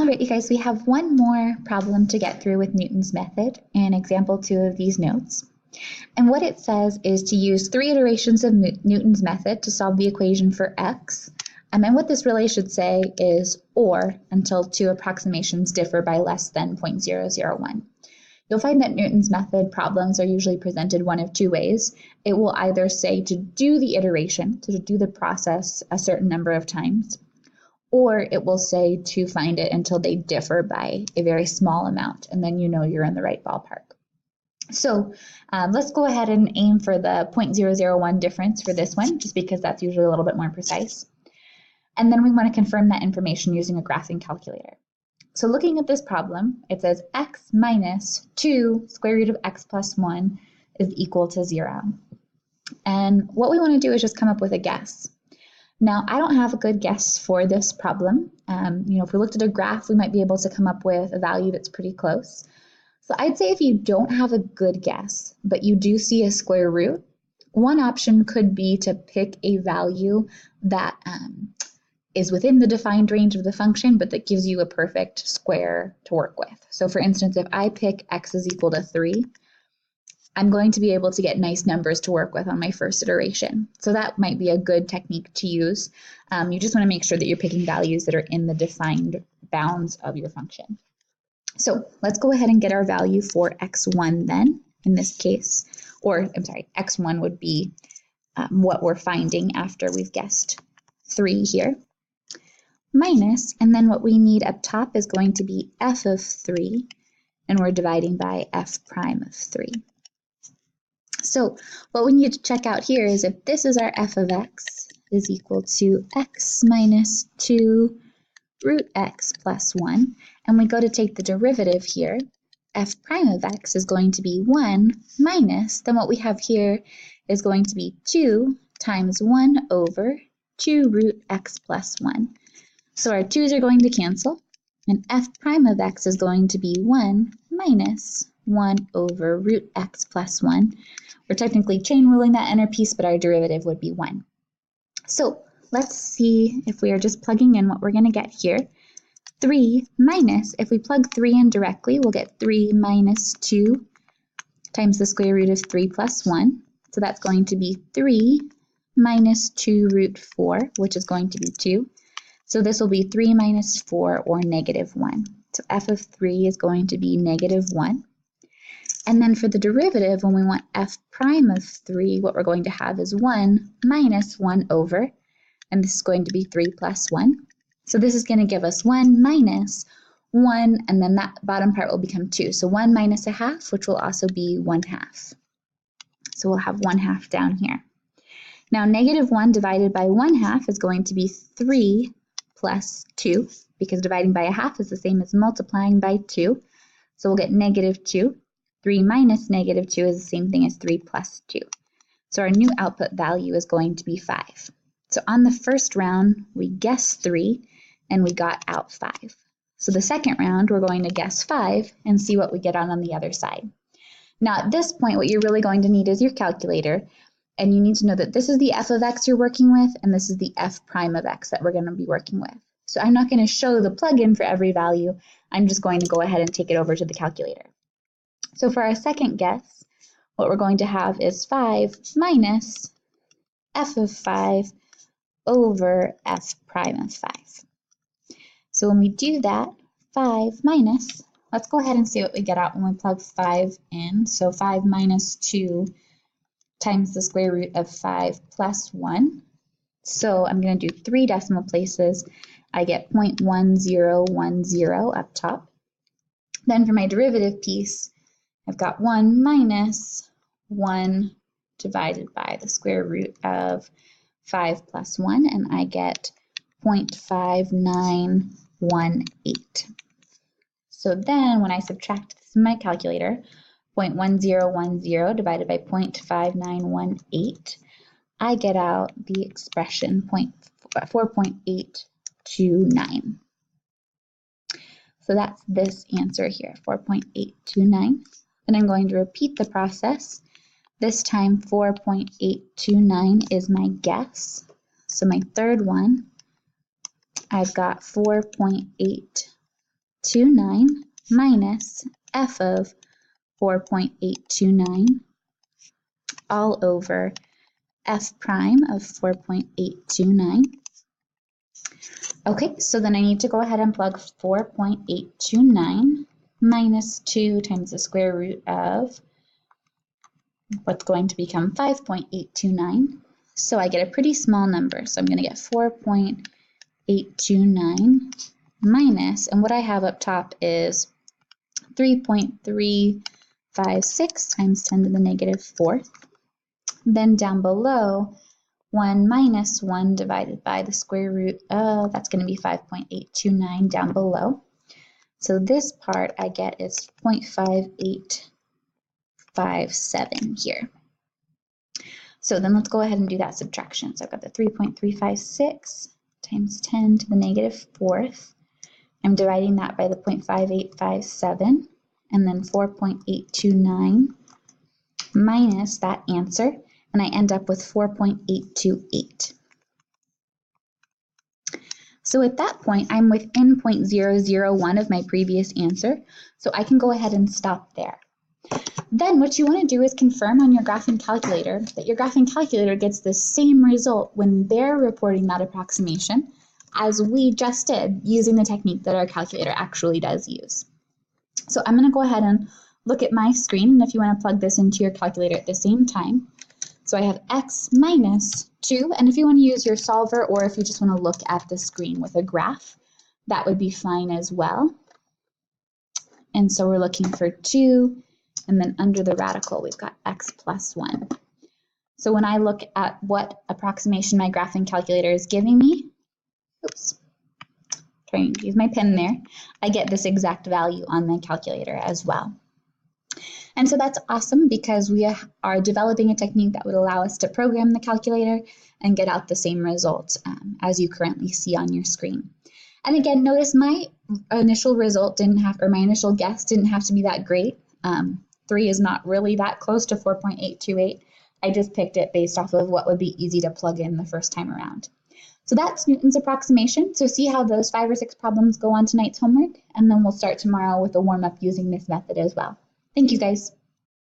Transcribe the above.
All right, you guys, we have one more problem to get through with Newton's method in example 2 of these notes. And what it says is to use 3 iterations of Newton's method to solve the equation for x. And what this really should say is or until 2 approximations differ by less than 0.001. You'll find that Newton's method problems are usually presented one of 2 ways. It will either say to do the iteration, to do the process a certain number of times, or it will say to find it until they differ by a very small amount, and then you know you're in the right ballpark. So let's go ahead and aim for the 0.001 difference for this one, just because that's usually a little bit more precise. And then we want to confirm that information using a graphing calculator. So looking at this problem, it says x minus 2 square root of x plus 1 is equal to 0. And what we want to do is just come up with a guess. Now, I don't have a good guess for this problem. If we looked at a graph, we might be able to come up with a value that's pretty close. So I'd say if you don't have a good guess, but you do see a square root, one option could be to pick a value that is within the defined range of the function, but that gives you a perfect square to work with. So for instance, if I pick x is equal to 3, I'm going to be able to get nice numbers to work with on my first iteration. So that might be a good technique to use. You just want to make sure that you're picking values that are in the defined bounds of your function. So let's go ahead and get our value for x1 then, in this case. Or, I'm sorry, x1 would be what we're finding after we've guessed 3 here. Minus, and then what we need up top is going to be f of 3, and we're dividing by f prime of 3. So what we need to check out here is if this is our f of x is equal to x minus 2 root x plus 1, and we go to take the derivative here, f prime of x is going to be 1 minus, then what we have here is going to be 2 times 1 over 2 root x plus 1. So our 2's are going to cancel, and f prime of x is going to be 1 minus 1 over root x plus 1. We're technically chain ruling that inner piece, but our derivative would be 1. So let's see if we are just plugging in what we're going to get here. 3 minus, if we plug 3 in directly, we'll get 3 minus 2 times the square root of 3 plus 1. So that's going to be 3 minus 2 root 4, which is going to be 2. So this will be 3 minus 4, or negative 1. So f of 3 is going to be negative 1. And then for the derivative, when we want f prime of 3, what we're going to have is 1 minus 1 over, and this is going to be 3 plus 1. So this is going to give us 1 minus 1, and then that bottom part will become 2. So 1 minus a half, which will also be 1/2. So we'll have 1/2 down here. Now negative 1 divided by 1/2 is going to be 3 plus 2, because dividing by a half is the same as multiplying by 2. So we'll get negative 2. 3 minus negative 2 is the same thing as 3 plus 2. So our new output value is going to be 5. So on the first round, we guessed 3, and we got out 5. So the second round, we're going to guess 5 and see what we get on the other side. Now at this point, what you're really going to need is your calculator, and you need to know that this is the f of x you're working with, and this is the f prime of x that we're going to be working with. So I'm not going to show the plug-in for every value. I'm just going to go ahead and take it over to the calculator. So for our second guess, what we're going to have is 5 minus f of 5 over f prime of 5. So when we do that, 5 minus, let's go ahead and see what we get out when we plug 5 in. So 5 minus 2 times the square root of 5 plus 1. So I'm going to do 3 decimal places. I get 0.1010 up top. Then for my derivative piece, I've got 1 minus 1 divided by the square root of 5 plus 1, and I get 0.5918. So then when I subtract this in my calculator, 0.1010 divided by 0.5918, I get out the expression 4.829. So that's this answer here, 4.829. And I'm going to repeat the process. This time 4.829 is my guess. So my third one, I've got 4.8 4.829 minus f of 4.829 all over f prime of 4.829. Okay, so then I need to go ahead and plug 4.829 minus 2 times the square root of what's going to become 5.829. So I get a pretty small number. So I'm going to get 4.829 minus, and what I have up top is 3.356 times 10 to the negative fourth. Then down below, 1 minus 1 divided by the square root of, that's going to be 5.829 down below. So this part I get is 0.5857 here. So then let's go ahead and do that subtraction. So I've got the 3.356 times 10 to the negative fourth. I'm dividing that by the 0.5857 and then 4.829 minus that answer, and I end up with 4.828. So at that point, I'm within 0.001 of my previous answer, so I can go ahead and stop there. Then what you want to do is confirm on your graphing calculator that your graphing calculator gets the same result when they're reporting that approximation as we just did using the technique that our calculator actually does use. So I'm going to go ahead and look at my screen, and if you want to plug this into your calculator at the same time. So I have x minus 2, and if you want to use your solver or if you just want to look at the screen with a graph, that would be fine as well. And so we're looking for 2, and then under the radical we've got x plus 1. So when I look at what approximation my graphing calculator is giving me, oops, trying to use my pen there, I get this exact value on the calculator as well. And so that's awesome because we are developing a technique that would allow us to program the calculator and get out the same results as you currently see on your screen. And again, notice my initial result didn't have, or my initial guess didn't have to be that great. 3 is not really that close to 4.828. I just picked it based off of what would be easy to plug in the first time around. So that's Newton's approximation. So see how those 5 or 6 problems go on tonight's homework, and then we'll start tomorrow with a warm-up using this method as well. Thank you, guys.